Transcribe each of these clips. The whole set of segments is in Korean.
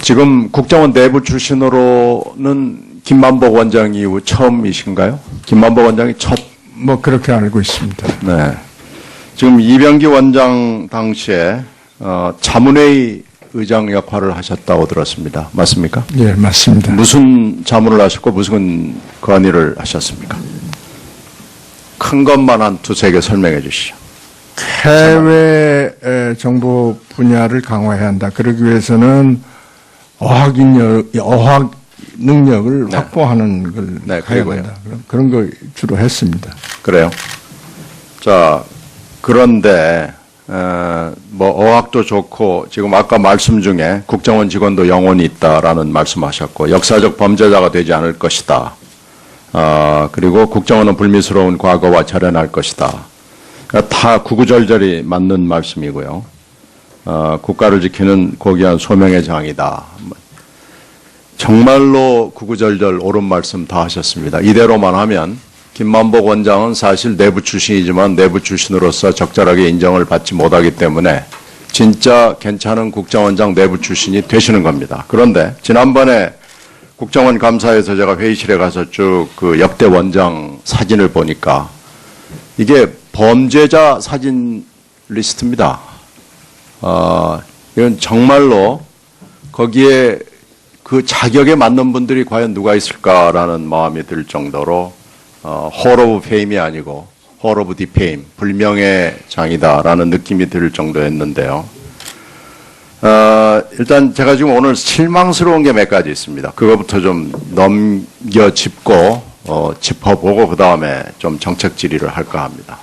지금 국정원 내부 출신으로는 김만복 원장 이후 처음이신가요? 김만복 원장이 첫. 뭐 그렇게 알고 있습니다. 네. 지금 이병기 원장 당시에 자문회의 의장 역할을 하셨다고 들었습니다. 맞습니까? 예, 맞습니다. 무슨 자문을 하셨고 무슨 건의를 하셨습니까? 큰 것만 한 두세 개 설명해 주시죠. 해외 정보 분야를 강화해야 한다. 그러기 위해서는 어학 능력을 네. 확보하는 걸 네, 해야 그리고요. 한다. 그런 걸 주로 했습니다. 그래요. 자, 그런데 뭐 어학도 좋고 지금 아까 말씀 중에 국정원 직원도 영혼이 있다라는 말씀하셨고 역사적 범죄자가 되지 않을 것이다. 그리고 국정원은 불미스러운 과거와 절연할 것이다. 그러니까 다 구구절절이 맞는 말씀이고요. 국가를 지키는 고귀한 소명의 장이다. 정말로 구구절절 옳은 말씀 다 하셨습니다. 이대로만 하면 김만복 원장은 사실 내부 출신이지만 내부 출신으로서 적절하게 인정을 받지 못하기 때문에 진짜 괜찮은 국정원장 내부 출신이 되시는 겁니다. 그런데 지난번에 국정원 감사에서 제가 회의실에 가서 쭉 그 역대 원장 사진을 보니까 이게 범죄자 사진 리스트입니다. 이건 정말로 거기에 그 자격에 맞는 분들이 과연 누가 있을까라는 마음이 들 정도로 홀 오브 페임이 아니고 홀 오브 디페임, 불명예 장이다라는 느낌이 들 정도였는데요. 일단 제가 지금 오늘 실망스러운 게 몇 가지 있습니다. 그거부터 좀 넘겨짚고 짚어보고 그 다음에 좀 정책 질의를 할까 합니다.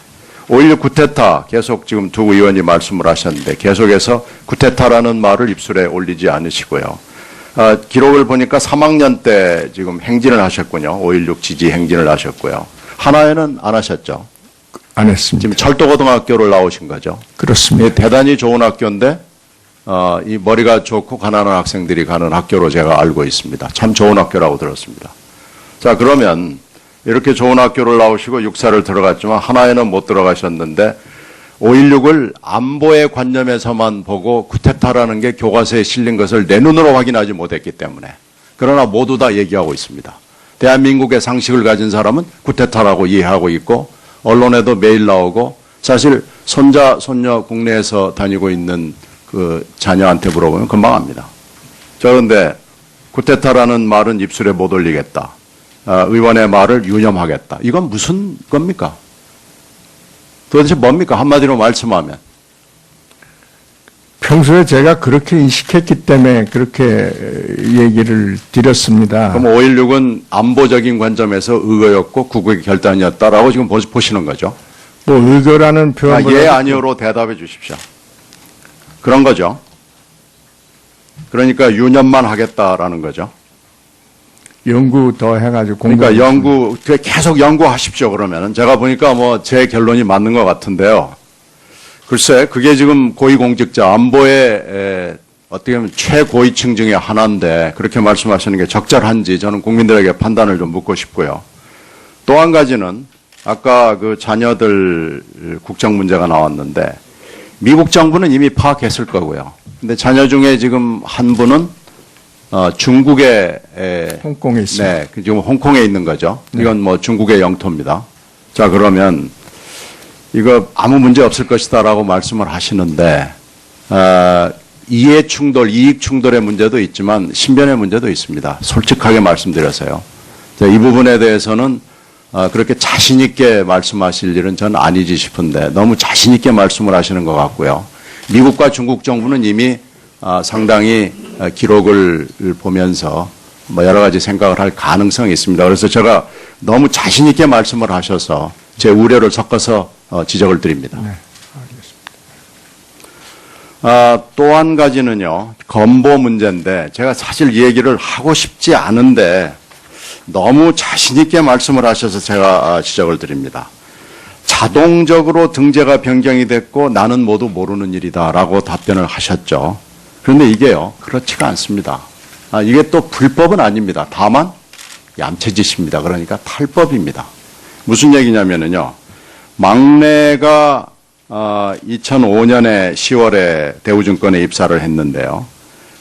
5.16 구테타 계속 지금 두 의원이 말씀을 하셨는데 계속해서 구테타라는 말을 입술에 올리지 않으시고요. 기록을 보니까 3학년 때 지금 행진을 하셨군요. 5.16 지지 행진을 하셨고요. 하나에는 안 하셨죠? 안 했습니다. 지금 철도고등학교를 나오신 거죠? 그렇습니다. 대단히 좋은 학교인데 이 머리가 좋고 가난한 학생들이 가는 학교로 제가 알고 있습니다. 참 좋은 학교라고 들었습니다. 자, 그러면 이렇게 좋은 학교를 나오시고 육사를 들어갔지만 하나에는 못 들어가셨는데 5.16을 안보의 관념에서만 보고 쿠데타라는 게 교과서에 실린 것을 내 눈으로 확인하지 못했기 때문에 그러나 모두 다 얘기하고 있습니다. 대한민국의 상식을 가진 사람은 쿠데타라고 이해하고 있고 언론에도 매일 나오고 사실 손자, 손녀 국내에서 다니고 있는 그 자녀한테 물어보면 금방 압니다. 자, 그런데 쿠데타라는 말은 입술에 못 올리겠다. 의원의 말을 유념하겠다. 이건 무슨 겁니까? 도대체 뭡니까? 한마디로 말씀하면. 평소에 제가 그렇게 인식했기 때문에 그렇게 얘기를 드렸습니다. 그럼 5.16은 안보적인 관점에서 의거였고 국외 결단이었다라고 지금 보시는 거죠? 뭐 의거라는 표현보다 예, 아니요로 대답해 주십시오. 그런 거죠. 그러니까 유념만 하겠다라는 거죠. 연구 더 해가지고 그러니까 계속 연구하십시오. 그러면은 제가 보니까 뭐 제 결론이 맞는 것 같은데요. 글쎄, 그게 지금 고위공직자 안보의 어떻게 보면 최고위층 중에 하나인데 그렇게 말씀하시는 게 적절한지 저는 국민들에게 판단을 좀 묻고 싶고요. 또 한 가지는 아까 그 자녀들 국정 문제가 나왔는데 미국 정부는 이미 파악했을 거고요. 근데 자녀 중에 지금 한 분은 중국에 홍콩에 있습니다. 네, 지금 홍콩에 있는 거죠. 이건 뭐 중국의 영토입니다. 자, 그러면 이거 아무 문제 없을 것이다라고 말씀을 하시는데 이해 충돌, 이익 충돌의 문제도 있지만 신변의 문제도 있습니다. 솔직하게 말씀드려서요. 자, 이 부분에 대해서는 그렇게 자신 있게 말씀하실 일은 전 아니지 싶은데 너무 자신 있게 말씀을 하시는 것 같고요. 미국과 중국 정부는 이미 상당히 기록을 보면서 뭐 여러 가지 생각을 할 가능성이 있습니다. 그래서 제가 너무 자신 있게 말씀을 하셔서 제 우려를 섞어서 지적을 드립니다. 네, 또 한 가지는요. 건보 문제인데 제가 사실 이 얘기를 하고 싶지 않은데 너무 자신 있게 말씀을 하셔서 제가 지적을 드립니다. 자동적으로 등재가 변경이 됐고 나는 모두 모르는 일이다라고 답변을 하셨죠. 그런데 이게요. 그렇지가 않습니다. 이게 또 불법은 아닙니다. 다만 얌체짓입니다. 그러니까 탈법입니다. 무슨 얘기냐면요. 막내가 2005년에 10월에 대우증권에 입사를 했는데요.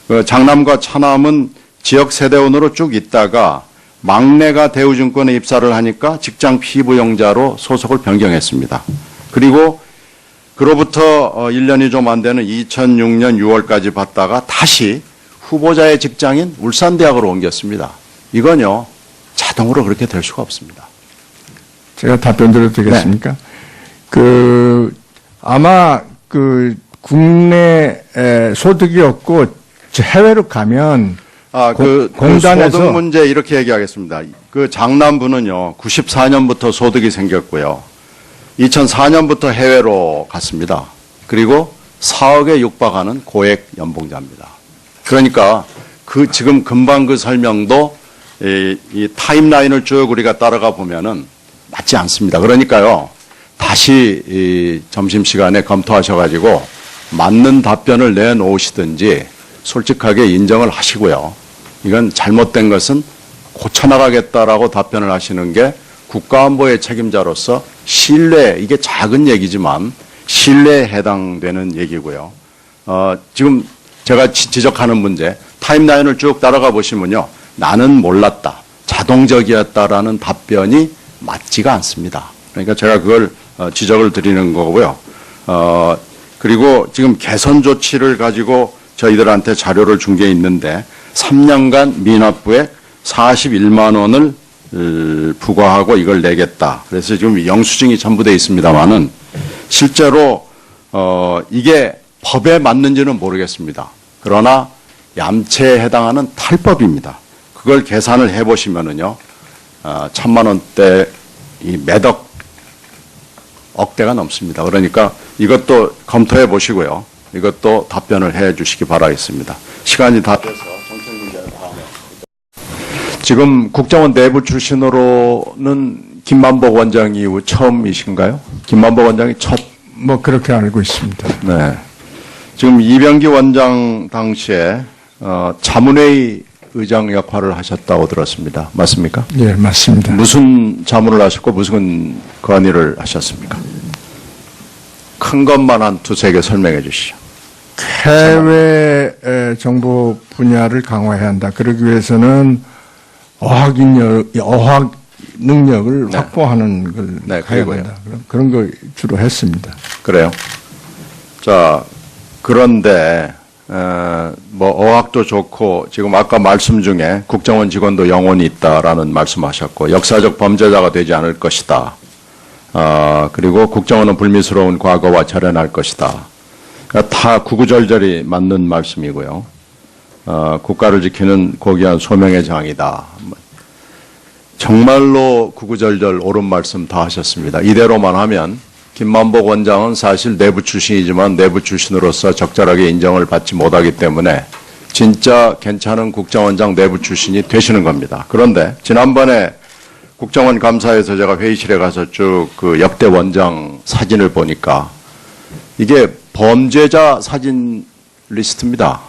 그 장남과 차남은 지역 세대원으로 쭉 있다가 막내가 대우증권에 입사를 하니까 직장 피부용자로 소속을 변경했습니다. 그리고 그로부터 1년이 좀 안 되는 2006년 6월까지 받다가 다시 후보자의 직장인 울산대학으로 옮겼습니다. 이건요, 자동으로 그렇게 될 수가 없습니다. 제가 답변 드려도 되겠습니까? 아마 국내 소득이 없고 해외로 가면 공단에서 소득 문제 이렇게 얘기하겠습니다. 그 장남부는요, 94년부터 소득이 생겼고요. 2004년부터 해외로 갔습니다. 그리고 4억에 육박하는 고액 연봉자입니다. 그러니까 지금 금방 그 설명도 이 타임라인을 쭉 우리가 따라가 보면은 맞지 않습니다. 그러니까요, 다시 이 점심시간에 검토하셔가지고 맞는 답변을 내놓으시든지 솔직하게 인정을 하시고요. 이건 잘못된 것은 고쳐나가겠다라고 답변을 하시는 게 국가안보의 책임자로서 신뢰, 이게 작은 얘기지만 신뢰에 해당되는 얘기고요. 지금 제가 지적하는 문제, 타임라인을 쭉 따라가 보시면요. 나는 몰랐다, 자동적이었다라는 답변이 맞지가 않습니다. 그러니까 제가 그걸 지적을 드리는 거고요. 그리고 지금 개선 조치를 가지고 저희들한테 자료를 준 게 있는데 3년간 미납부액 41만 원을 부과하고 이걸 내겠다. 그래서 지금 영수증이 첨부되어 있습니다만은 실제로 이게 법에 맞는지는 모르겠습니다. 그러나 얌체에 해당하는 탈법입니다. 그걸 계산을 해보시면은요, 1,000만 원대 이 매덕 억대가 넘습니다. 그러니까 이것도 검토해 보시고요. 이것도 답변을 해 주시기 바라겠습니다. 시간이 다 돼서 정책 문제는 다음에. 지금 국정원 내부 출신으로는 김만복 원장 이후 처음이신가요? 김만복 원장이 첫. 그렇게 알고 있습니다. 네. 지금 이병기 원장 당시에 자문회의 의장 역할을 하셨다고 들었습니다. 맞습니까? 예, 맞습니다. 무슨 자문을 하셨고 무슨 건의를 하셨습니까? 큰 것만 한 두세 개 설명해 주시죠. 해외 정보 분야를 강화해야 한다. 그러기 위해서는 어학 능력을 네. 확보하는 걸 네, 해야 그리고요. 한다. 그런 거 주로 했습니다. 그래요. 자, 그런데 어학도 좋고 지금 아까 말씀 중에 국정원 직원도 영혼이 있다라는 말씀하셨고 역사적 범죄자가 되지 않을 것이다. 그리고 국정원은 불미스러운 과거와 절연할 것이다. 다 구구절절이 맞는 말씀이고요. 국가를 지키는 고귀한 소명의 장이다. 정말로 구구절절 옳은 말씀 다 하셨습니다. 이대로만 하면 김만복 원장은 사실 내부 출신이지만 내부 출신으로서 적절하게 인정을 받지 못하기 때문에 진짜 괜찮은 국정원장 내부 출신이 되시는 겁니다. 그런데 지난번에 국정원 감사에서 제가 회의실에 가서 쭉 그 역대 원장 사진을 보니까 이게 범죄자 사진 리스트입니다.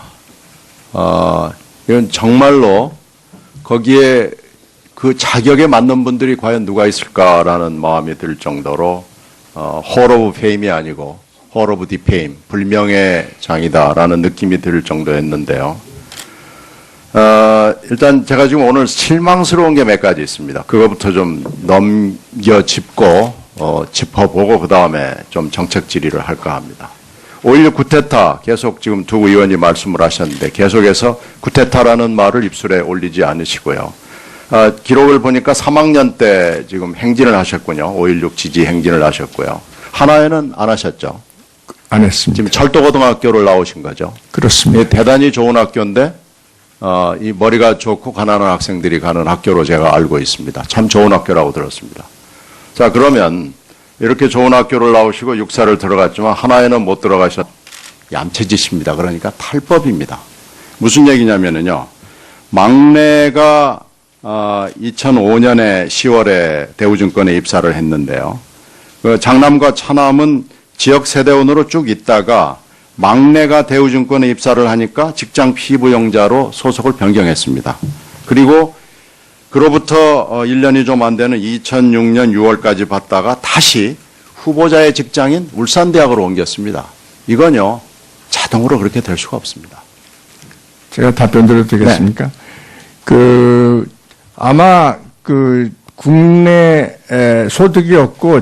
이건 정말로 거기에 그 자격에 맞는 분들이 과연 누가 있을까라는 마음이 들 정도로 홀 오브 페임이 아니고 홀 오브 디페임, 불명예 장이다라는 느낌이 들 정도였는데요. 일단 제가 지금 오늘 실망스러운 게 몇 가지 있습니다. 그거부터 좀 넘겨짚고 짚어보고 그 다음에 좀 정책 질의를 할까 합니다. 5.16 구테타 계속 지금 두 의원이 말씀을 하셨는데 계속해서 구테타라는 말을 입술에 올리지 않으시고요. 기록을 보니까 3학년 때 지금 행진을 하셨군요. 5.16 지지 행진을 하셨고요. 하나에는 안 하셨죠? 안 했습니다. 지금 철도고등학교를 나오신 거죠? 그렇습니다. 대단히 좋은 학교인데 이 머리가 좋고 가난한 학생들이 가는 학교로 제가 알고 있습니다. 참 좋은 학교라고 들었습니다. 자, 그러면 이렇게 좋은 학교를 나오시고 육사를 들어갔지만 하나에는 못 들어가셨. 얌체짓입니다. 그러니까 탈법입니다. 무슨 얘기냐면요. 막내가 2005년에 10월에 대우증권에 입사를 했는데요. 그 장남과 차남은 지역 세대원으로 쭉 있다가 막내가 대우증권에 입사를 하니까 직장 피부용자로 소속을 변경했습니다. 그리고 그로부터 1년이 좀 안 되는 2006년 6월까지 받다가 다시 후보자의 직장인 울산대학으로 옮겼습니다. 이건요, 자동으로 그렇게 될 수가 없습니다. 제가 답변 드려도 되겠습니까? 아마 국내 소득이 없고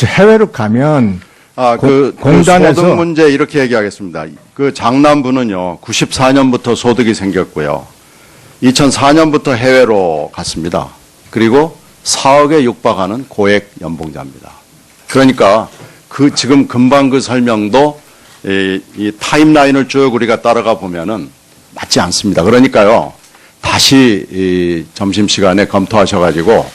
해외로 가면 공단에서 소득 문제 이렇게 얘기하겠습니다. 그 장남부는요, 94년부터 소득이 생겼고요. 2004년부터 해외로 갔습니다. 그리고 4억에 육박하는 고액 연봉자입니다. 그러니까 지금 금방 그 설명도 이 타임라인을 쭉 우리가 따라가 보면은 맞지 않습니다. 그러니까요, 다시 이 점심시간에 검토하셔가지고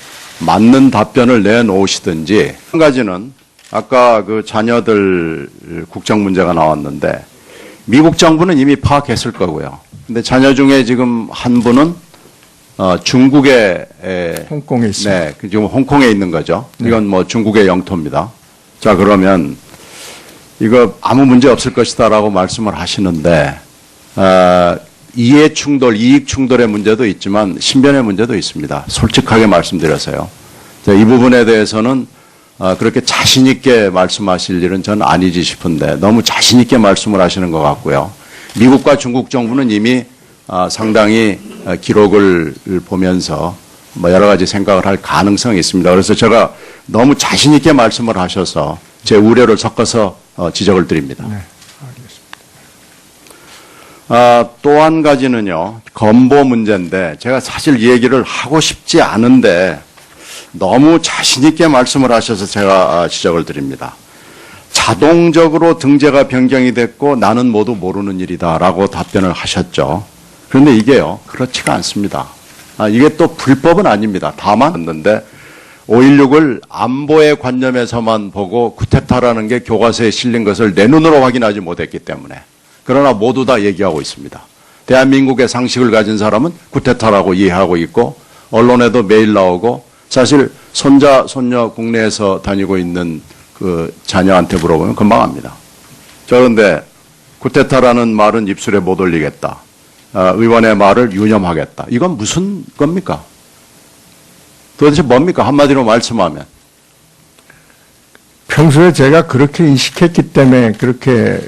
맞는 답변을 내놓으시든지. 한 가지는 아까 그 자녀들 국적 문제가 나왔는데 미국 정부는 이미 파악했을 거고요. 근데 자녀 중에 지금 한 분은 중국에 홍콩에 있습니다. 네, 지금 홍콩에 있는 거죠. 이건 뭐 중국의 영토입니다. 자, 그러면 이거 아무 문제 없을 것이다라고 말씀을 하시는데 이해 충돌, 이익 충돌의 문제도 있지만 신변의 문제도 있습니다. 솔직하게 말씀드려서요. 자, 이 부분에 대해서는 그렇게 자신 있게 말씀하실 일은 전 아니지 싶은데 너무 자신 있게 말씀을 하시는 것 같고요. 미국과 중국 정부는 이미 상당히 기록을 보면서 뭐 여러 가지 생각을 할 가능성이 있습니다. 그래서 제가 너무 자신 있게 말씀을 하셔서 제 우려를 섞어서 지적을 드립니다. 네, 또 한 가지는요, 건보 문제인데 제가 사실 이 얘기를 하고 싶지 않은데 너무 자신 있게 말씀을 하셔서 제가 지적을 드립니다. 자동적으로 등재가 변경이 됐고 나는 모두 모르는 일이다라고 답변을 하셨죠. 그런데 이게요, 그렇지가 않습니다. 이게 또 불법은 아닙니다. 다만 했는데 5.16을 안보의 관념에서만 보고 쿠데타라는 게 교과서에 실린 것을 내 눈으로 확인하지 못했기 때문에. 그러나 모두 다 얘기하고 있습니다. 대한민국의 상식을 가진 사람은 쿠데타라고 이해하고 있고 언론에도 매일 나오고 사실 손자, 손녀 국내에서 다니고 있는 그 자녀한테 물어보면 금방 압니다. 그런데 쿠데타라는 말은 입술에 못 올리겠다. 의원의 말을 유념하겠다. 이건 무슨 겁니까? 도대체 뭡니까? 한마디로 말씀하면. 평소에 제가 그렇게 인식했기 때문에 그렇게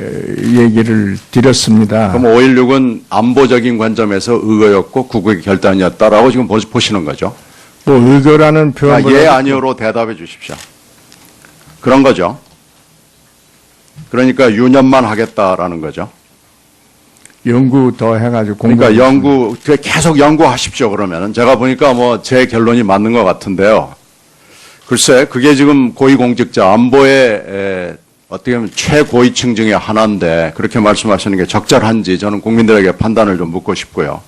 얘기를 드렸습니다. 그럼 5.16은 안보적인 관점에서 의거였고 국외 결단이었다라고 지금 보시는 거죠? 뭐 의거라는 표현보다 예, 아니요로 대답해 주십시오. 그런 거죠. 그러니까 유념만 하겠다라는 거죠. 연구 더 해가지고 그러니까 계속 연구하십시오. 그러면은 제가 보니까 뭐 제 결론이 맞는 것 같은데요. 글쎄, 그게 지금 고위공직자 안보의 어떻게 보면 최고위층 중에 하나인데 그렇게 말씀하시는 게 적절한지 저는 국민들에게 판단을 좀 묻고 싶고요.